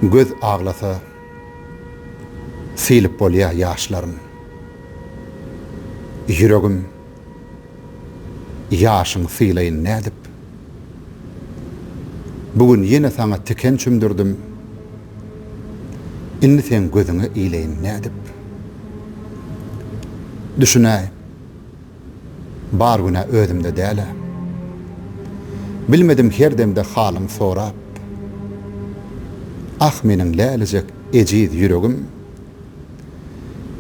göz ağlasa silip bolýar ýaşlarym. Yüregim ýaşyň sileýin nädip. Bugün ýene saňa tiken çümdürdim. Indi sen gözüňe ileýin nädip. Düşünäýin. Bar güne özümde däle. Bilmedim her demde halyň sorap. Ah meniň lälijek ejiz yüregim.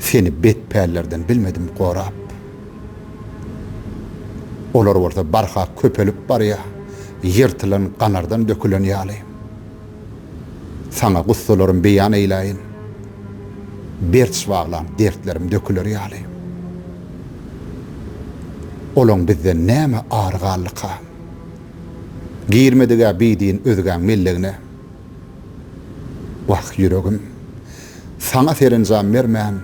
Seni betpällerden bilmedim gorap. Olar orta barha köpelip barya, yırtılan kanardan dökülen ýaly. Sana gussalarym beýan eýläýin. Berç baglan dertlerim döküler ýaly. Olaň bizden näme argallyka. Girmediga bidiň özgäň millegine. Wagt yüregim. Sana serenjam bermän.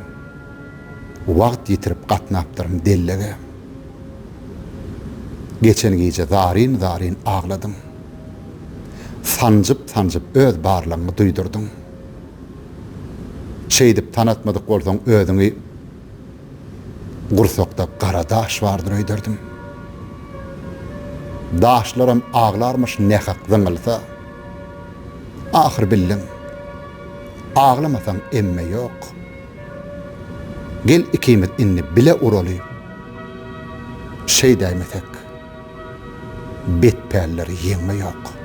Wagt ýitirip gatnapdyrym dellege. Geçen gece zarin ağladım. Sancıp öz barlığını duydurdun. Şeydip tanatmadık bolsaň özüňi gursakda kara daş bardyr öýderdim. Daşlarym ağlarmış nähak zyňylsa. Ahir bildim. Ağlamasaň emme ýok. Gel ikimiz inni bile uraly. Şey däýmesek. Betpälleri ýeňme ýok.